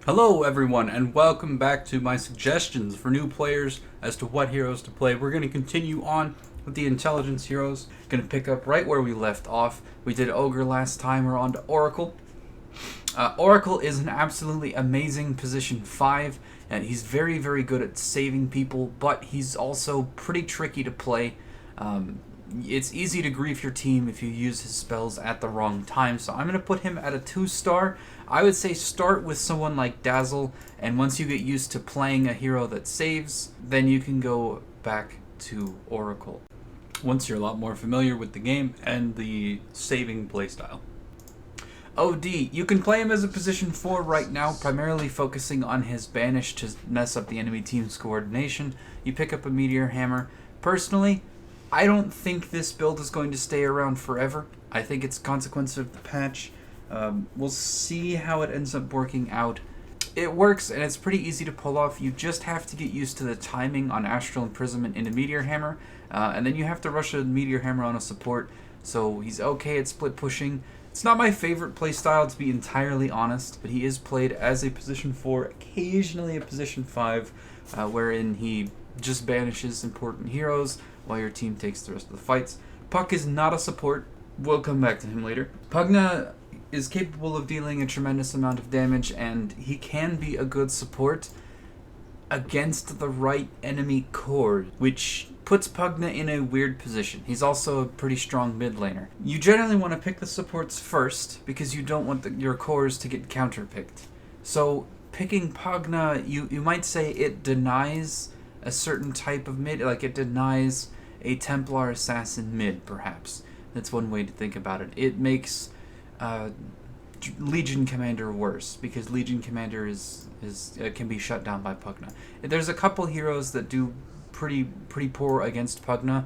Hello everyone and welcome back to my suggestions for new players as to what heroes to play. We're going to continue on with the intelligence heroes. Going to pick up right where we left off. We did Ogre last time, we're on to Oracle. Oracle is an absolutely amazing position 5, and he's very good at saving people, but he's also pretty tricky to play. It's easy to grief your team if you use his spells at the wrong time, so I'm going to put him at a 2-star. I would say start with someone like Dazzle, and once you get used to playing a hero that saves, then you can go back to Oracle once you're a lot more familiar with the game and the saving playstyle. OD, you can play him as a position 4 right now, primarily focusing on his banish to mess up the enemy team's coordination. You pick up a Meteor Hammer. Personally, I don't think this build is going to stay around forever. I think it's a consequence of the patch. We'll see how it ends up working out. It works, and it's pretty easy to pull off. You just have to get used to the timing on Astral Imprisonment into Meteor Hammer, and then you have to rush a Meteor Hammer on a support, so he's okay at split pushing. It's not my favorite playstyle, to be entirely honest, but he is played as a position 4, occasionally a position 5, wherein he just banishes important heroes while your team takes the rest of the fights. Puck is not a support. We'll come back to him later. Pugna is capable of dealing a tremendous amount of damage, and he can be a good support against the right enemy core, which puts Pugna in a weird position. He's also a pretty strong mid laner. You generally want to pick the supports first because you don't want your cores to get counterpicked. So picking Pugna, you might say it denies a certain type of mid, like it denies a Templar Assassin mid, perhaps. That's one way to think about it. It makes Legion Commander worse, because Legion Commander can be shut down by Pugna. There's a couple heroes that do pretty poor against Pugna,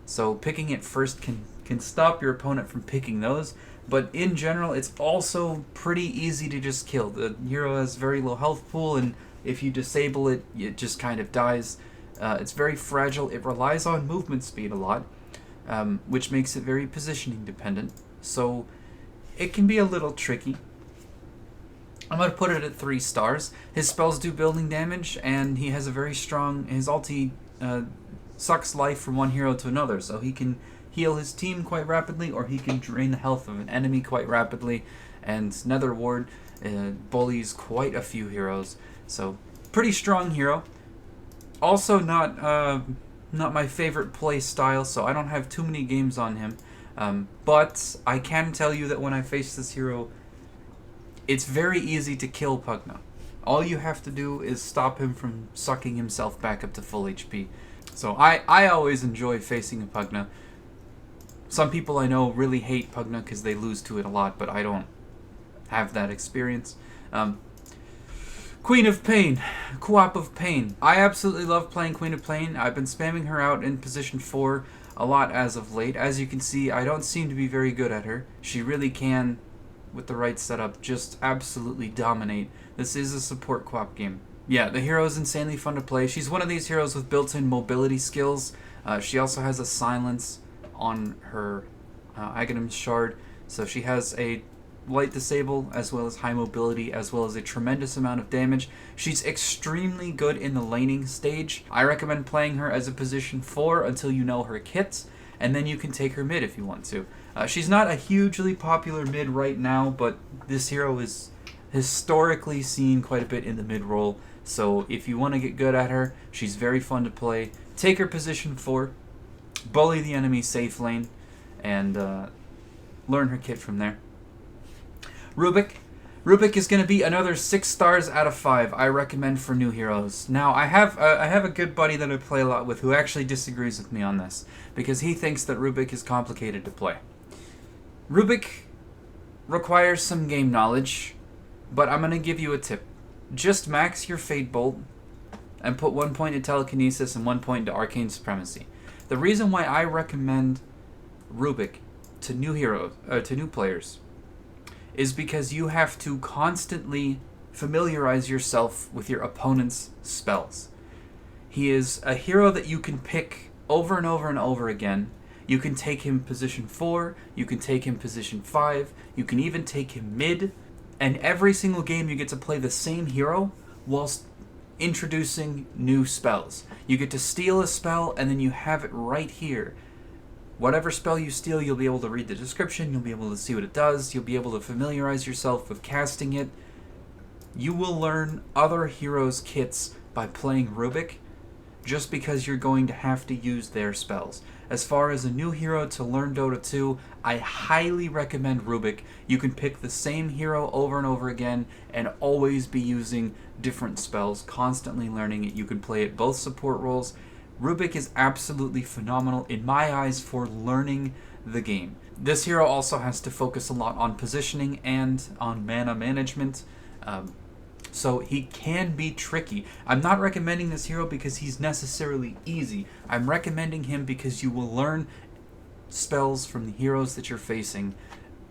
so picking it first can stop your opponent from picking those. But in general, it's also pretty easy to just kill. The hero has very low health pool, and if you disable it, it just kind of dies. It's very fragile. It relies on movement speed a lot, which makes it very positioning dependent. So it can be a little tricky. I'm going to put it at 3 stars. His spells do building damage, and he has a very strong... His ulti sucks life from one hero to another, so he can heal his team quite rapidly, or he can drain the health of an enemy quite rapidly, and Nether Ward bullies quite a few heroes. So, pretty strong hero. Also not my favorite play style, so I don't have too many games on him. But I can tell you that when I face this hero, it's very easy to kill Pugna. All you have to do is stop him from sucking himself back up to full HP. So I always enjoy facing a Pugna. Some people I know really hate Pugna because they lose to it a lot, but I don't have that experience. Queen of Pain, Co-op of Pain. I absolutely love playing Queen of Pain. I've been spamming her out in position 4 a lot as of late. As you can see, I don't seem to be very good at her. She really can, with the right setup, just absolutely dominate. This is a support co-op game. Yeah, the hero is insanely fun to play. She's one of these heroes with built-in mobility skills. She also has a silence on her Aghanim Shard, so she has a light disable as well as high mobility as well as a tremendous amount of damage. She's extremely good in the laning stage. I recommend playing her as a position 4 until you know her kits, and then you can take her mid if you want to. She's not a hugely popular mid right now, but this hero is historically seen quite a bit in the mid role, so if you want to get good at her, she's very fun to play. Take her position 4, bully the enemy safe lane, and learn her kit from there. Rubik. Rubik is going to be another 6 stars out of 5 I recommend for new heroes. Now, I have a good buddy that I play a lot with who actually disagrees with me on this, because he thinks that Rubik is complicated to play. Rubik requires some game knowledge, but I'm going to give you a tip. Just max your Fate Bolt and put 1 point into Telekinesis and 1 point into Arcane Supremacy. The reason why I recommend Rubik to new heroes, to new players, is because you have to constantly familiarize yourself with your opponent's spells. He is a hero that you can pick over and over and over again. You can take him position 4, you can take him position 5, you can even take him mid, And every single game you get to play the same hero whilst introducing new spells. You get to steal a spell and then you have it right here. Whatever spell you steal, you'll be able to read the description, you'll be able to see what it does, you'll be able to familiarize yourself with casting it. You will learn other heroes' kits by playing Rubik, just because you're going to have to use their spells. As far as a new hero to learn Dota 2, I highly recommend Rubik. You can pick the same hero over and over again and always be using different spells, constantly learning it. You can play it both support roles. Rubik is absolutely phenomenal in my eyes for learning the game. This hero also has to focus a lot on positioning and on mana management. So he can be tricky. I'm not recommending this hero because he's necessarily easy. I'm recommending him because you will learn spells from the heroes that you're facing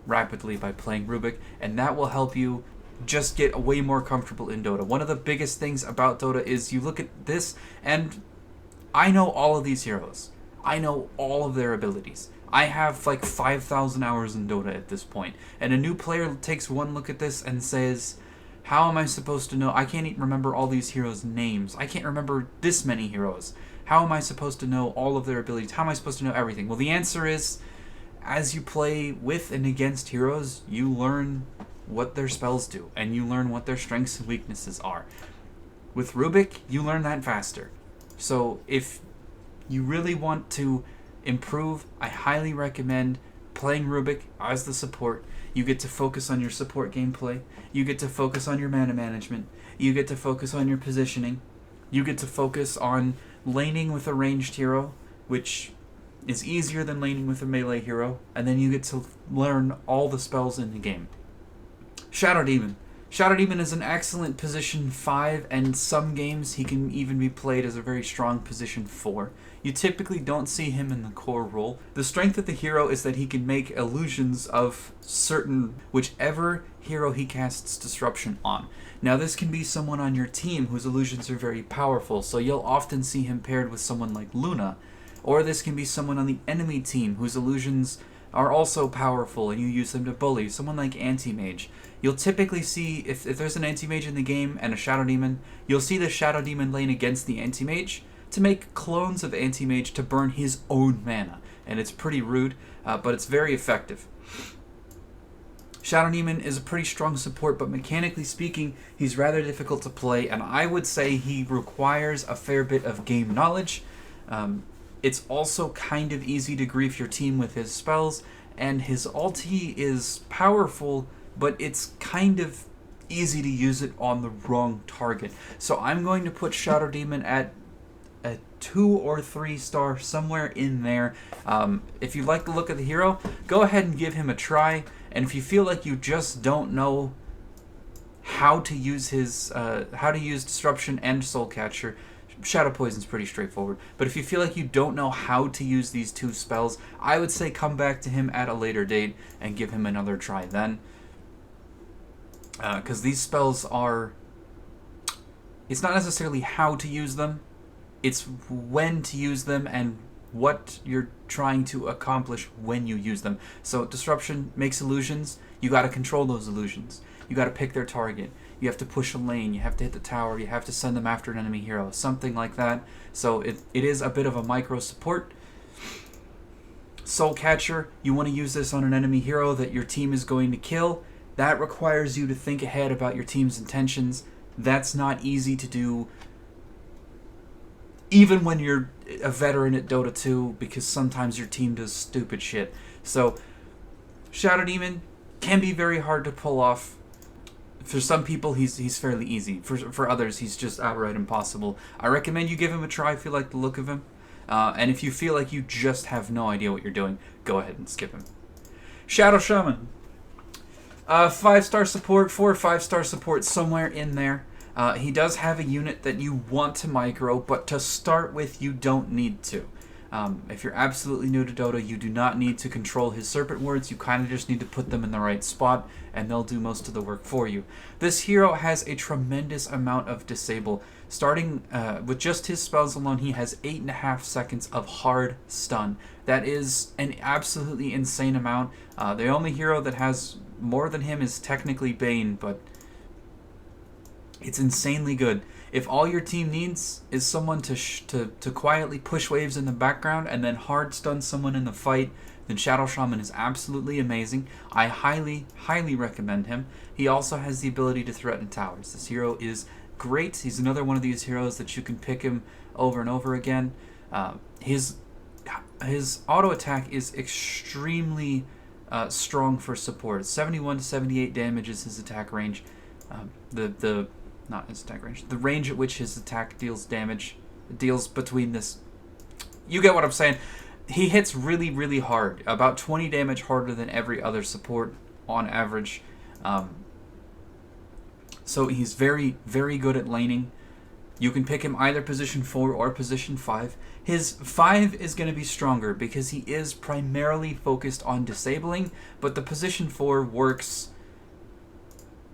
rapidly by playing Rubik, and that will help you just get way more comfortable in Dota. One of the biggest things about Dota is you look at this, and I know all of these heroes. I know all of their abilities. I have like 5,000 hours in Dota at this point, and a new player takes one look at this and says, how am I supposed to know? I can't even remember all these heroes' names. I can't remember this many heroes. How am I supposed to know all of their abilities? How am I supposed to know everything? Well, the answer is, as you play with and against heroes, you learn what their spells do, and you learn what their strengths and weaknesses are. With Rubik, you learn that faster. So if you really want to improve, I highly recommend playing Rubik as the support. You get to focus on your support gameplay. You get to focus on your mana management. You get to focus on your positioning. You get to focus on laning with a ranged hero, which is easier than laning with a melee hero. And then you get to learn all the spells in the game. Shadow Demon. Shadow Demon is an excellent position 5, and some games he can even be played as a very strong position 4. You typically don't see him in the core role. The strength of the hero is that he can make illusions of whichever hero he casts Disruption on. Now this can be someone on your team whose illusions are very powerful, so you'll often see him paired with someone like Luna. Or this can be someone on the enemy team whose illusions are also powerful and you use them to bully, someone like Anti-Mage. You'll typically see, if there's an Anti-Mage in the game and a Shadow Demon, you'll see the Shadow Demon lane against the Anti-Mage to make clones of Anti-Mage to burn his own mana. And it's pretty rude, but it's very effective. Shadow Demon is a pretty strong support, but mechanically speaking, he's rather difficult to play, and I would say he requires a fair bit of game knowledge. It's also kind of easy to grief your team with his spells, and his ulti is powerful, but it's kind of easy to use it on the wrong target. So I'm going to put Shadow Demon at a 2 or 3 star, somewhere in there. If you like the look of the hero, go ahead and give him a try, and if you feel like you just don't know how to use Disruption and Soul Catcher, Shadow Poison's pretty straightforward. But if you feel like you don't know how to use these 2 spells, I would say come back to him at a later date and give him another try then. Because these spells are... It's not necessarily how to use them, it's when to use them and what you're trying to accomplish when you use them. So Disruption makes illusions, you gotta control those illusions. You gotta pick their target. You have to push a lane, you have to hit the tower, you have to send them after an enemy hero, something like that. So it is a bit of a micro support. Soul Catcher, you want to use this on an enemy hero that your team is going to kill. That requires you to think ahead about your team's intentions. That's not easy to do even when you're a veteran at Dota 2, because sometimes your team does stupid shit. So Shadow Demon can be very hard to pull off. For some people, he's fairly easy. For others, he's just outright impossible. I recommend you give him a try if you like the look of him. And if you feel like you just have no idea what you're doing, go ahead and skip him. Shadow Shaman. 5-star support, 4 or 5-star support, somewhere in there. He does have a unit that you want to micro, but to start with, you don't need to. If you're absolutely new to Dota, you do not need to control his Serpent Wards. You kind of just need to put them in the right spot, and they'll do most of the work for you. This hero has a tremendous amount of disable. Starting with just his spells alone, he has 8.5 seconds of hard stun. That is an absolutely insane amount. The only hero that has more than him is technically Bane, but it's insanely good. If all your team needs is someone to quietly push waves in the background and then hard stun someone in the fight, then Shadow Shaman is absolutely amazing. I highly, highly recommend him. He also has the ability to threaten towers. This hero is great. He's another one of these heroes that you can pick him over and over again. His auto attack is extremely strong for support. 71 to 78 damage is his attack range. Not his attack range. The range at which his attack deals damage. Deals between this. You get what I'm saying. He hits really, really hard. About 20 damage harder than every other support on average. So he's very, very good at laning. You can pick him either position 4 or position 5. His 5 is going to be stronger because he is primarily focused on disabling, but the position 4 works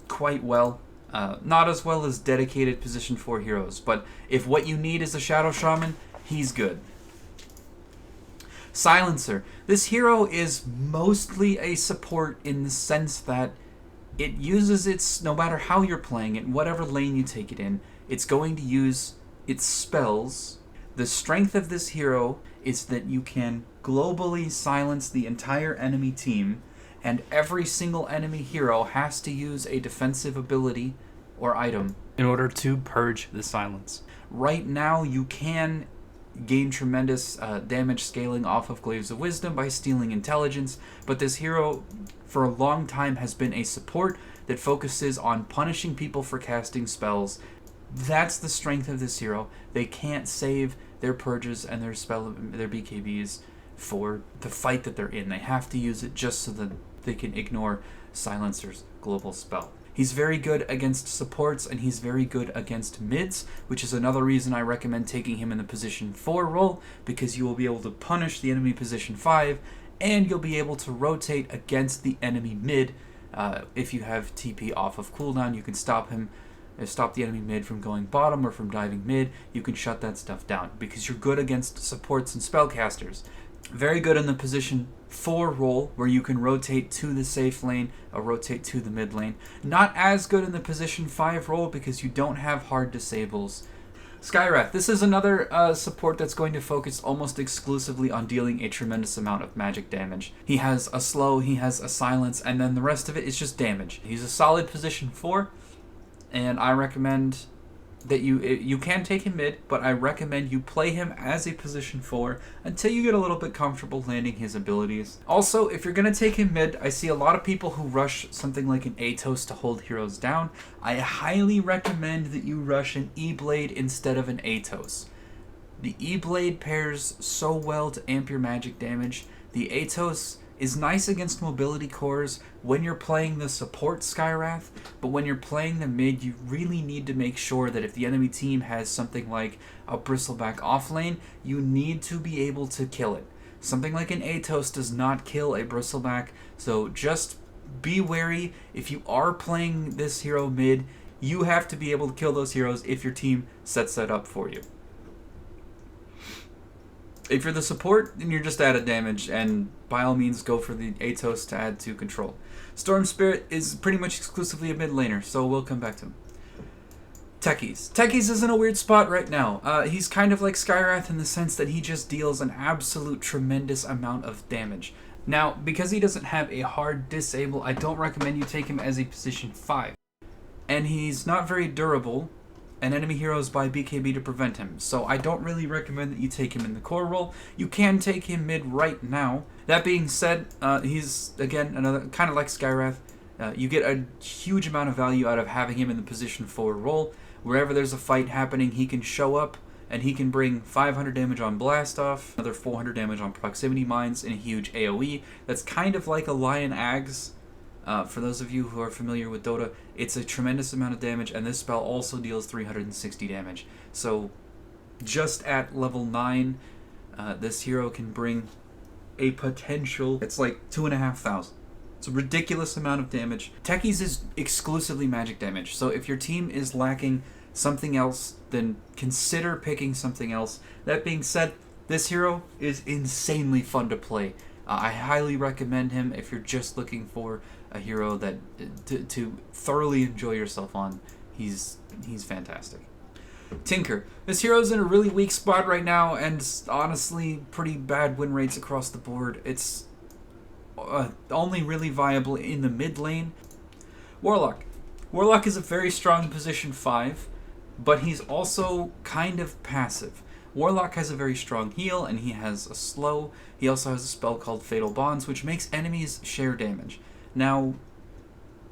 quite well. Not as well as dedicated position 4 heroes, but if what you need is a Shadow Shaman, he's good. Silencer. This hero is mostly a support in the sense that it uses its, no matter how you're playing it, whatever lane you take it in, it's going to use its spells. The strength of this hero is that you can globally silence the entire enemy team, and every single enemy hero has to use a defensive ability or item in order to purge the silence. Right now, you can gain tremendous damage scaling off of Glaives of Wisdom by stealing intelligence, but this hero for a long time has been a support that focuses on punishing people for casting spells. That's the strength of this hero. They can't save their purges and their BKBs for the fight that they're in. They have to use it just so that they can ignore Silencer's global spell. He's very good against supports, and he's very good against mids, which is another reason I recommend taking him in the position 4 role, because you will be able to punish the enemy position 5, and you'll be able to rotate against the enemy mid. If you have TP off of cooldown, you can stop the enemy mid from going bottom or from diving mid. You can shut that stuff down, because you're good against supports and spellcasters. Very good in the position 4 role, where you can rotate to the safe lane or rotate to the mid lane. Not as good in the position 5 role because you don't have hard disables. Skywrath. This is another support that's going to focus almost exclusively on dealing a tremendous amount of magic damage. He has a slow, he has a silence, and then the rest of it is just damage. He's a solid position 4, and I recommend that you can take him mid, but I recommend you play him as a position 4 until you get a little bit comfortable landing his abilities. Also, if you're going to take him mid, I see a lot of people who rush something like an Atos to hold heroes down. I highly recommend that you rush an E-Blade instead of an Atos. The E-Blade pairs so well to amp your magic damage. The Atos is nice against mobility cores when you're playing the support Skywrath, but when you're playing the mid, you really need to make sure that if the enemy team has something like a Bristleback offlane, you need to be able to kill it. Something like an Atos does not kill a Bristleback, so just be wary. If you are playing this hero mid, you have to be able to kill those heroes if your team sets that up for you. If you're the support, then you're just added damage, and by all means go for the Atos to add to control. Storm Spirit is pretty much exclusively a mid laner, so we'll come back to him. Techies. Techies is in a weird spot right now. He's kind of like Skywrath in the sense that he just deals an absolute tremendous amount of damage. Now, because he doesn't have a hard disable, I don't recommend you take him as a position 5. And he's not very durable, and enemy heroes buy BKB to prevent him, so I don't really recommend that you take him in the core role. You can take him mid right now. That being said, he's, again, another kind of like Skywrath. You get a huge amount of value out of having him in the position 4 role. Wherever there's a fight happening, he can show up, and he can bring 500 damage on Blast Off, another 400 damage on Proximity Mines, and a huge AoE. That's kind of like a Lion Aghs. For those of you who are familiar with Dota, it's a tremendous amount of damage, and this spell also deals 360 damage. So just at level 9, this hero can bring a potential, it's like 2,500. It's a ridiculous amount of damage. Techies is exclusively magic damage, so if your team is lacking something else, then consider picking something else. That being said, this hero is insanely fun to play. I highly recommend him if you're just looking for a hero that to thoroughly enjoy yourself on. He's fantastic. Tinker. This hero's in a really weak spot right now, and honestly, pretty bad win rates across the board. It's only really viable in the mid lane. Warlock. Warlock is a very strong position 5, but he's also kind of passive. Warlock has a very strong heal, and he has a slow. He also has a spell called Fatal Bonds, which makes enemies share damage. Now,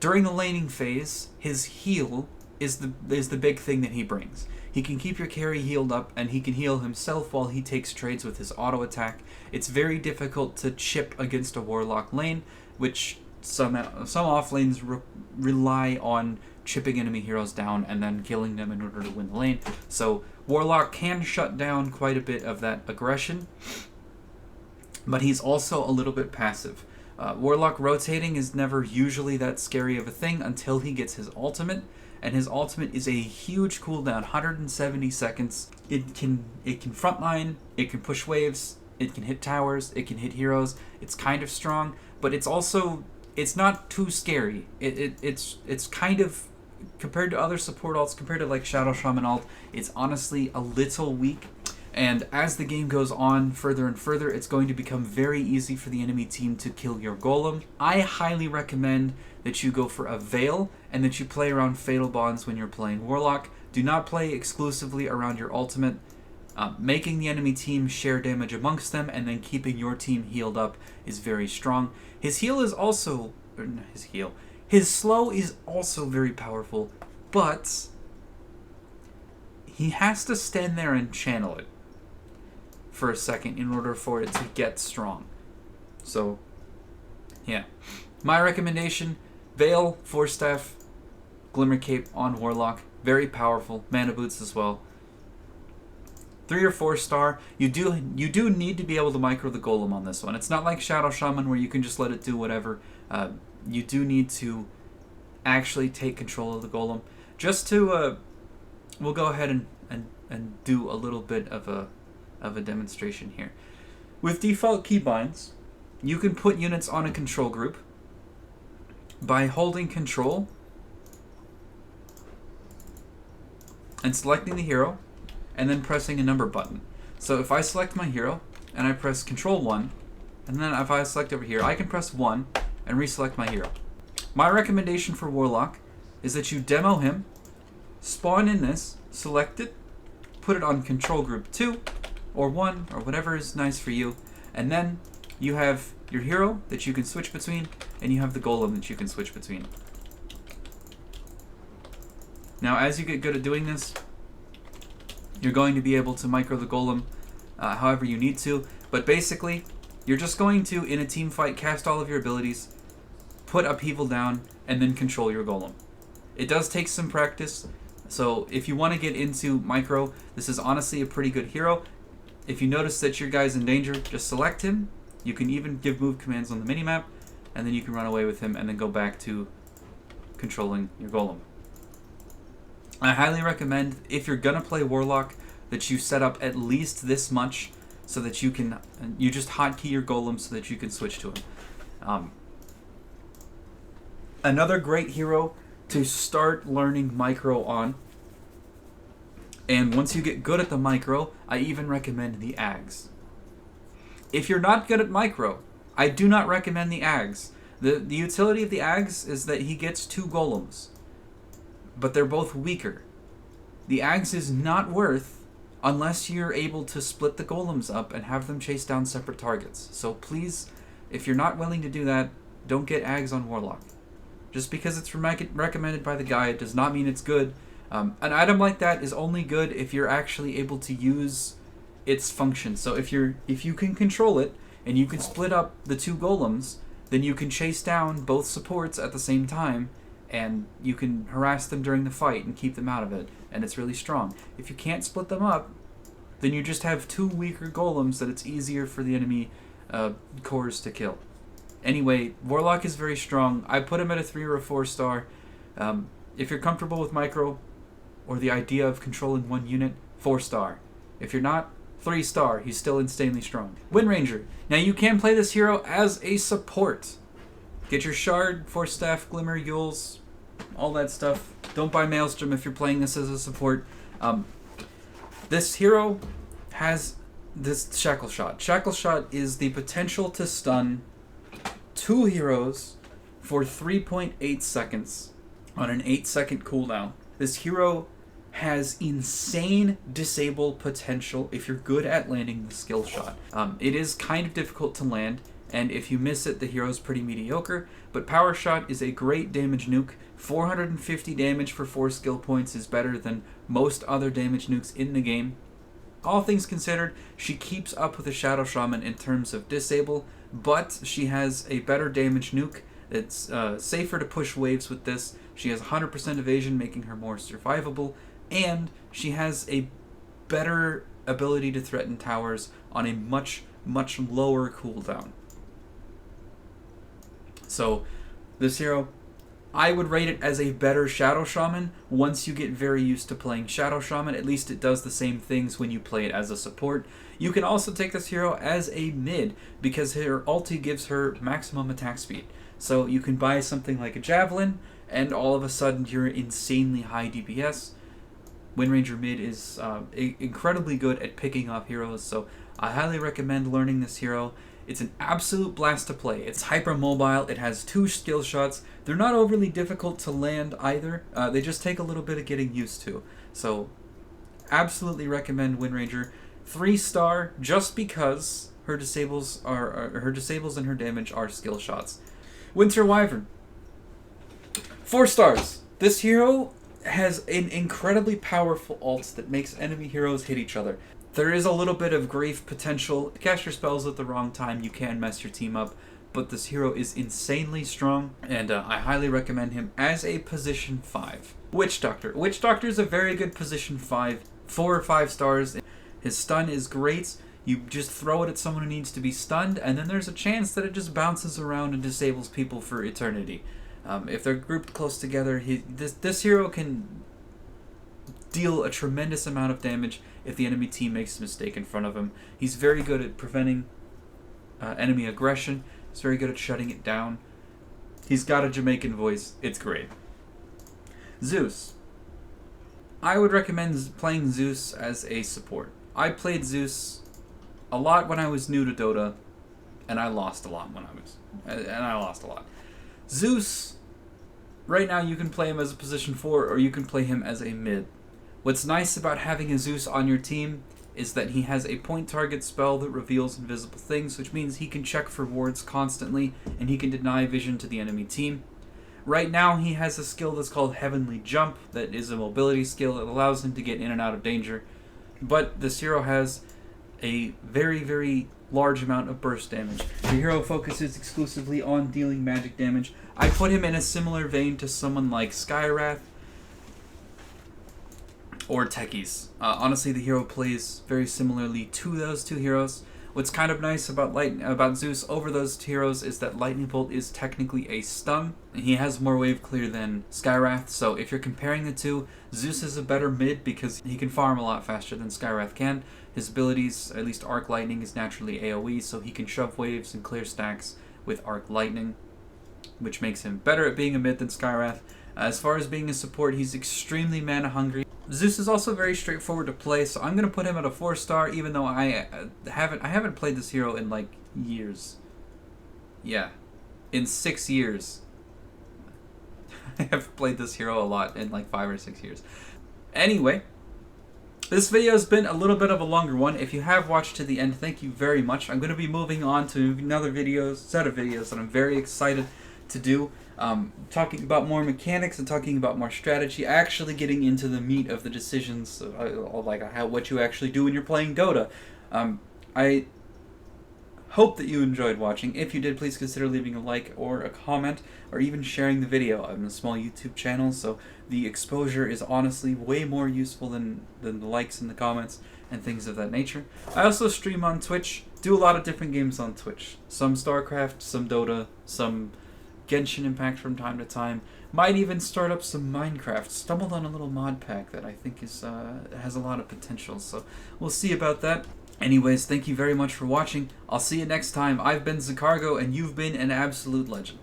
during the laning phase, his heal is the big thing that he brings. He can keep your carry healed up, and he can heal himself while he takes trades with his auto attack. It's very difficult to chip against a Warlock lane, which some off lanes rely on chipping enemy heroes down and then killing them in order to win the lane. So Warlock can shut down quite a bit of that aggression, but he's also a little bit passive. Warlock rotating is never usually that scary of a thing until he gets his ultimate, and his ultimate is a huge cooldown, 170 seconds. It can frontline, it can push waves, it can hit towers, it can hit heroes. It's kind of strong, but it's not too scary. It's kind of, compared to other support alts, compared to like Shadow Shaman alt, it's honestly a little weak. And as the game goes on further and further, it's going to become very easy for the enemy team to kill your golem. I highly recommend that you go for a Veil and that you play around Fatal Bonds when you're playing Warlock. Do not play exclusively around your ultimate. Making the enemy team share damage amongst them and then keeping your team healed up is very strong. His heal is also... His slow is also very powerful, but he has to stand there and channel it for a second in order for it to get strong. So, yeah. My recommendation, Veil, Force Staff, Glimmer Cape on Warlock. Very powerful. Mana Boots as well. 3 or 4 star. You do need to be able to micro the golem on this one. It's not like Shadow Shaman where you can just let it do whatever. You do need to actually take control of the golem. Just to, we'll go ahead and do a little bit of a demonstration here. With default keybinds, you can put units on a control group by holding control and selecting the hero and then pressing a number button. So if I select my hero and I press control 1, and then if I select over here, I can press 1 and reselect my hero. My recommendation for Warlock is that you demo him, spawn in this, select it, put it on control group 2 or 1 or whatever is nice for you, and then you have your hero that you can switch between, and you have the golem that you can switch between. Now as you get good at doing this, you're going to be able to micro the golem however you need to, but basically you're just going to, in a team fight, cast all of your abilities, put upheaval down, and then control your golem. It does take some practice, so if you want to get into micro, this is honestly a pretty good hero. If you notice that your guy's in danger, just select him. You can even give move commands on the minimap, and then you can run away with him and then go back to controlling your golem. I highly recommend, if you're gonna play Warlock, that you set up at least this much so that you just hotkey your golem so that you can switch to him. Another great hero to start learning micro on, and once you get good at the micro, I even recommend the Ags. If you're not good at micro, I do not recommend the Ags. The utility of the Ags is that he gets 2 golems, but they're both weaker. The Ags is not worth unless you're able to split the golems up and have them chase down separate targets. So please, if you're not willing to do that, don't get Ags on Warlock. Just because it's recommended by the guide does not mean it's good. An item like that is only good if you're actually able to use its function. So if you can control it and you can split up the 2 golems, then you can chase down both supports at the same time, and you can harass them during the fight and keep them out of it, and it's really strong. If you can't split them up, then you just have 2 weaker golems that it's easier for the enemy cores to kill. Anyway, Warlock is very strong. I put him at a 3 or a 4 star. If you're comfortable with micro or the idea of controlling 1 unit, 4 star. If you're not, 3 star. He's still insanely strong. Wind Ranger. Now you can play this hero as a support. Get your Shard, Force Staff, Glimmer, Yules, all that stuff. Don't buy Maelstrom if you're playing this as a support. This hero has this Shackle Shot. Shackle Shot is the potential to stun 2 heroes for 3.8 seconds on an 8-second cooldown. This hero has insane disable potential if you're good at landing the skill shot. It is kind of difficult to land, and if you miss it, the hero's pretty mediocre, but Power Shot is a great damage nuke. 450 damage for 4 skill points is better than most other damage nukes in the game. All things considered, she keeps up with the Shadow Shaman in terms of disable, but she has a better damage nuke. It's safer to push waves with this. She has 100% evasion, making her more survivable, and she has a better ability to threaten towers on a much, much lower cooldown. So, this hero, I would rate it as a better Shadow Shaman once you get very used to playing Shadow Shaman. At least it does the same things when you play it as a support. You can also take this hero as a mid because her ulti gives her maximum attack speed. So you can buy something like a Javelin and all of a sudden you're insanely high DPS. Windranger mid is incredibly good at picking off heroes, so I highly recommend learning this hero. It's an absolute blast to play. It's hyper mobile. It has 2 skill shots. They're not overly difficult to land either. They just take a little bit of getting used to. So, absolutely recommend Windranger. 3-star just because her disables and her damage are skill shots. Winter Wyvern. 4 stars. This hero has an incredibly powerful ult that makes enemy heroes hit each other. There is a little bit of grief potential. Cast your spells at the wrong time, you can mess your team up, but this hero is insanely strong, and I highly recommend him as a position 5. Witch Doctor. Witch Doctor is a very good position 5, 4 or 5 stars. His stun is great. You just throw it at someone who needs to be stunned, and then there's a chance that it just bounces around and disables people for eternity. If they're grouped close together, this hero can deal a tremendous amount of damage if the enemy team makes a mistake in front of him. He's very good at preventing enemy aggression. He's very good at shutting it down. He's got a Jamaican voice. It's great. Zues. I would recommend playing Zues as a support. I played Zues a lot when I was new to Dota, and I lost a lot Zues, right now you can play him as a position 4 or you can play him as a mid. What's nice about having a Zues on your team is that he has a point target spell that reveals invisible things, which means he can check for wards constantly and he can deny vision to the enemy team. Right now he has a skill that's called Heavenly Jump that is a mobility skill that allows him to get in and out of danger. But this hero has a very, very large amount of burst damage. The hero focuses exclusively on dealing magic damage. I put him in a similar vein to someone like Skywrath or Techies. Honestly, the hero plays very similarly to those 2 heroes. What's kind of nice about Zeus over those 2 heroes is that Lightning Bolt is technically a stun. He has more wave clear than Skywrath, so if you're comparing the 2, Zeus is a better mid because he can farm a lot faster than Skywrath can. His abilities, at least Arc Lightning, is naturally AoE, so he can shove waves and clear stacks with Arc Lightning, which makes him better at being a mid than Skywrath. As far as being a support, he's extremely mana hungry. Zeus is also very straightforward to play, so I'm going to put him at a 4-star, even though I haven't played this hero in like years. Yeah, in 6 years. I have played this hero a lot in like 5 or 6 years. Anyway, this video has been a little bit of a longer one. If you have watched to the end, thank you very much. I'm going to be moving on to another set of videos that I'm very excited to do. Talking about more mechanics and talking about more strategy, actually getting into the meat of the decisions, like what you actually do when you're playing Dota. I hope that you enjoyed watching. If you did, please consider leaving a like or a comment, or even sharing the video. I'm a small YouTube channel, so the exposure is honestly way more useful than the likes and the comments and things of that nature. I also stream on Twitch, do a lot of different games on Twitch. Some StarCraft, some Dota, some Genshin Impact from time to time. Might even start up some Minecraft. Stumbled on a little mod pack that I think has a lot of potential, so we'll see about that. Anyways, thank you very much for watching. I'll see you next time. I've been Zacargo, and you've been an absolute legend.